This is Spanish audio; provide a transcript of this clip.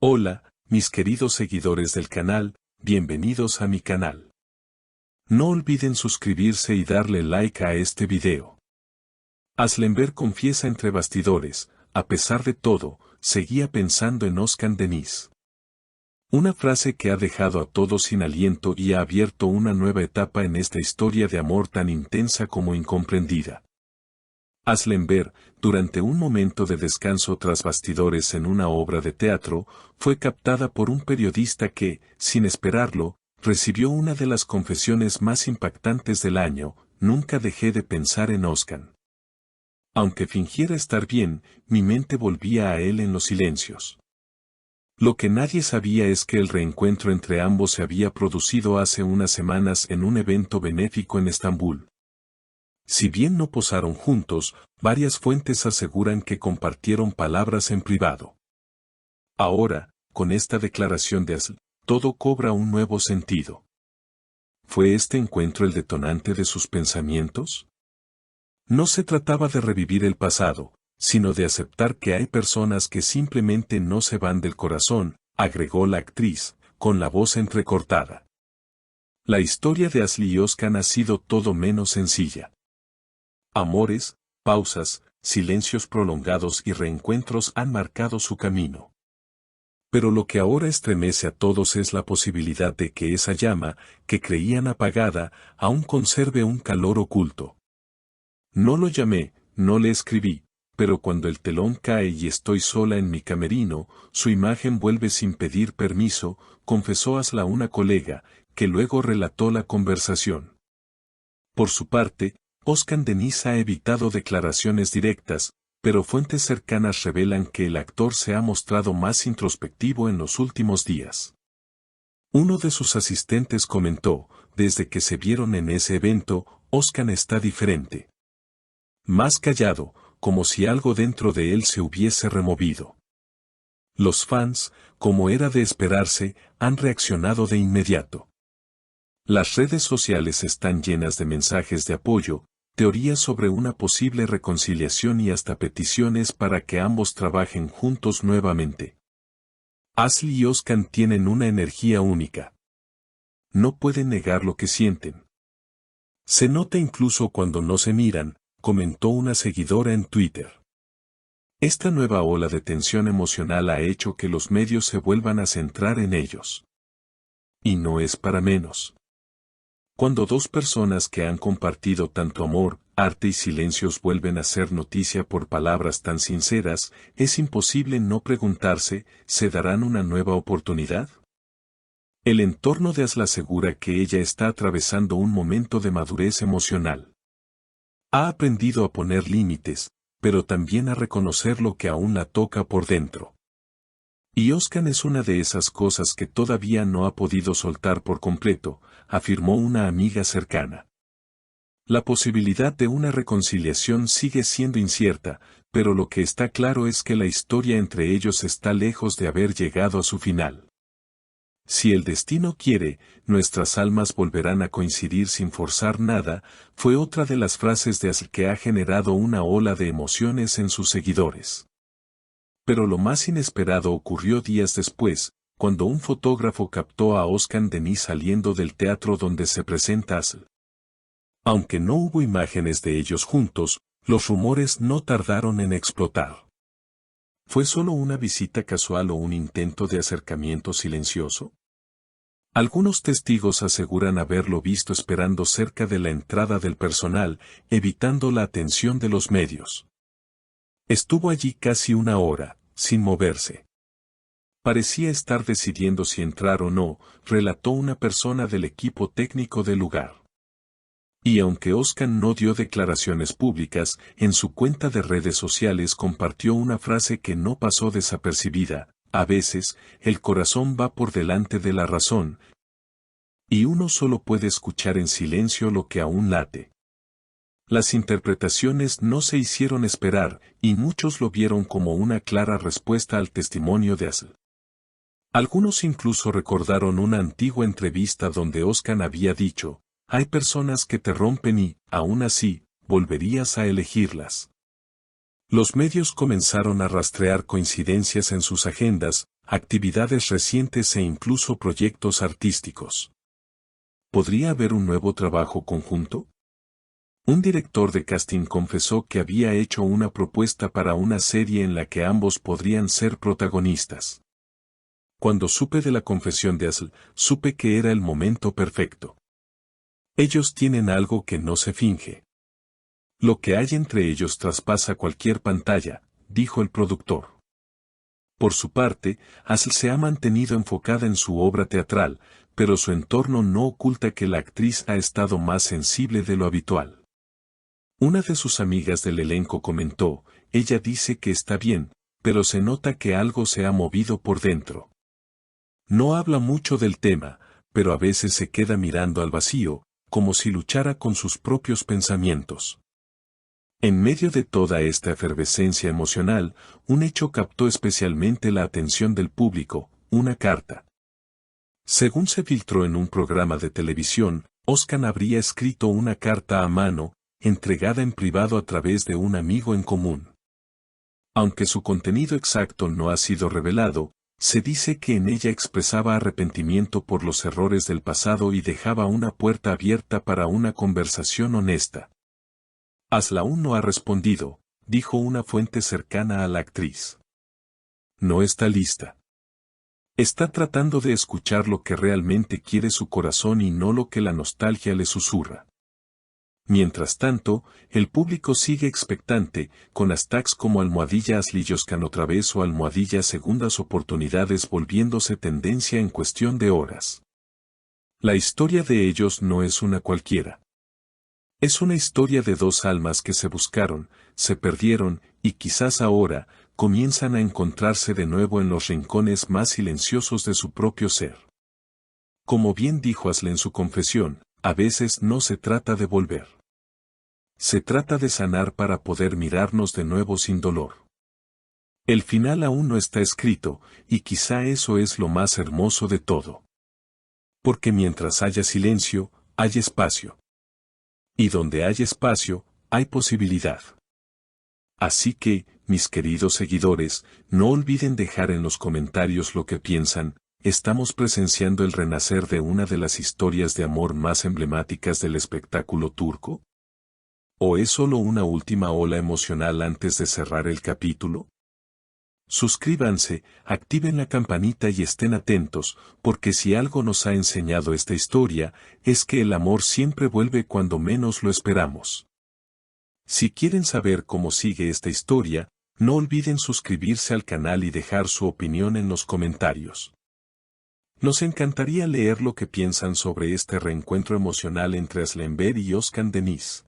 Hola, mis queridos seguidores del canal, bienvenidos a mi canal. No olviden suscribirse y darle like a este video. Aslenberg confiesa entre bastidores, a pesar de todo, seguía pensando en Özkan Deniz. Una frase que ha dejado a todos sin aliento y ha abierto una nueva etapa en esta historia de amor tan intensa como incomprendida. Aslenberg, durante un momento de descanso tras bastidores en una obra de teatro, fue captada por un periodista que, sin esperarlo, recibió una de las confesiones más impactantes del año: nunca dejé de pensar en Özkan. Aunque fingiera estar bien, mi mente volvía a él en los silencios. Lo que nadie sabía es que el reencuentro entre ambos se había producido hace unas semanas en un evento benéfico en Estambul. Si bien no posaron juntos, varias fuentes aseguran que compartieron palabras en privado. Ahora, con esta declaración de Asl, todo cobra un nuevo sentido. ¿Fue este encuentro el detonante de sus pensamientos? No se trataba de revivir el pasado, sino de aceptar que hay personas que simplemente no se van del corazón, agregó la actriz, con la voz entrecortada. La historia de Asl y Özkan ha sido todo menos sencilla. Amores, pausas, silencios prolongados y reencuentros han marcado su camino. Pero lo que ahora estremece a todos es la posibilidad de que esa llama, que creían apagada, aún conserve un calor oculto. No lo llamé, no le escribí, pero cuando el telón cae y estoy sola en mi camerino, su imagen vuelve sin pedir permiso, confesó Asl a una colega, que luego relató la conversación. Por su parte, Özkan Deniz ha evitado declaraciones directas, pero fuentes cercanas revelan que el actor se ha mostrado más introspectivo en los últimos días. Uno de sus asistentes comentó: desde que se vieron en ese evento, Özkan está diferente. Más callado, como si algo dentro de él se hubiese removido. Los fans, como era de esperarse, han reaccionado de inmediato. Las redes sociales están llenas de mensajes de apoyo, teorías sobre una posible reconciliación y hasta peticiones para que ambos trabajen juntos nuevamente. Asl y Özkan tienen una energía única. No pueden negar lo que sienten. Se nota incluso cuando no se miran, comentó una seguidora en Twitter. Esta nueva ola de tensión emocional ha hecho que los medios se vuelvan a centrar en ellos. Y no es para menos. Cuando dos personas que han compartido tanto amor, arte y silencios vuelven a ser noticia por palabras tan sinceras, es imposible no preguntarse: ¿se darán una nueva oportunidad? El entorno de Asl asegura que ella está atravesando un momento de madurez emocional. Ha aprendido a poner límites, pero también a reconocer lo que aún la toca por dentro. Y Özkan es una de esas cosas que todavía no ha podido soltar por completo, afirmó una amiga cercana. La posibilidad de una reconciliación sigue siendo incierta, pero lo que está claro es que la historia entre ellos está lejos de haber llegado a su final. Si el destino quiere, nuestras almas volverán a coincidir sin forzar nada, fue otra de las frases de Asl que ha generado una ola de emociones en sus seguidores. Pero lo más inesperado ocurrió días después, cuando un fotógrafo captó a Özkan Deniz saliendo del teatro donde se presenta Asl. Aunque no hubo imágenes de ellos juntos, los rumores no tardaron en explotar. ¿Fue solo una visita casual o un intento de acercamiento silencioso? Algunos testigos aseguran haberlo visto esperando cerca de la entrada del personal, evitando la atención de los medios. Estuvo allí casi una hora, sin moverse. Parecía estar decidiendo si entrar o no, relató una persona del equipo técnico del lugar. Y aunque Özkan no dio declaraciones públicas, en su cuenta de redes sociales compartió una frase que no pasó desapercibida: a veces, el corazón va por delante de la razón, y uno solo puede escuchar en silencio lo que aún late. Las interpretaciones no se hicieron esperar, y muchos lo vieron como una clara respuesta al testimonio de Asl. Algunos incluso recordaron una antigua entrevista donde Özkan había dicho: hay personas que te rompen y, aún así, volverías a elegirlas. Los medios comenzaron a rastrear coincidencias en sus agendas, actividades recientes e incluso proyectos artísticos. ¿Podría haber un nuevo trabajo conjunto? Un director de casting confesó que había hecho una propuesta para una serie en la que ambos podrían ser protagonistas. Cuando supe de la confesión de Asl, supe que era el momento perfecto. Ellos tienen algo que no se finge. Lo que hay entre ellos traspasa cualquier pantalla, dijo el productor. Por su parte, Asl se ha mantenido enfocada en su obra teatral, pero su entorno no oculta que la actriz ha estado más sensible de lo habitual. Una de sus amigas del elenco comentó, ella dice que está bien, pero se nota que algo se ha movido por dentro. No habla mucho del tema, pero a veces se queda mirando al vacío, como si luchara con sus propios pensamientos. En medio de toda esta efervescencia emocional, un hecho captó especialmente la atención del público, una carta. Según se filtró en un programa de televisión, Özkan habría escrito una carta a mano, entregada en privado a través de un amigo en común. Aunque su contenido exacto no ha sido revelado, se dice que en ella expresaba arrepentimiento por los errores del pasado y dejaba una puerta abierta para una conversación honesta. Asl aún no ha respondido, dijo una fuente cercana a la actriz. No está lista. Está tratando de escuchar lo que realmente quiere su corazón y no lo que la nostalgia le susurra. Mientras tanto, el público sigue expectante, con hashtags como #AslYozkan otra vez o #segundas oportunidades volviéndose tendencia en cuestión de horas. La historia de ellos no es una cualquiera. Es una historia de dos almas que se buscaron, se perdieron, y quizás ahora, comienzan a encontrarse de nuevo en los rincones más silenciosos de su propio ser. Como bien dijo Asl en su confesión, a veces no se trata de volver. Se trata de sanar para poder mirarnos de nuevo sin dolor. El final aún no está escrito, y quizá eso es lo más hermoso de todo. Porque mientras haya silencio, hay espacio. Y donde hay espacio, hay posibilidad. Así que, mis queridos seguidores, no olviden dejar en los comentarios lo que piensan. ¿Estamos presenciando el renacer de una de las historias de amor más emblemáticas del espectáculo turco? ¿O es solo una última ola emocional antes de cerrar el capítulo? Suscríbanse, activen la campanita y estén atentos, porque si algo nos ha enseñado esta historia, es que el amor siempre vuelve cuando menos lo esperamos. Si quieren saber cómo sigue esta historia, no olviden suscribirse al canal y dejar su opinión en los comentarios. Nos encantaría leer lo que piensan sobre este reencuentro emocional entre Aslenber y Özkan Deniz.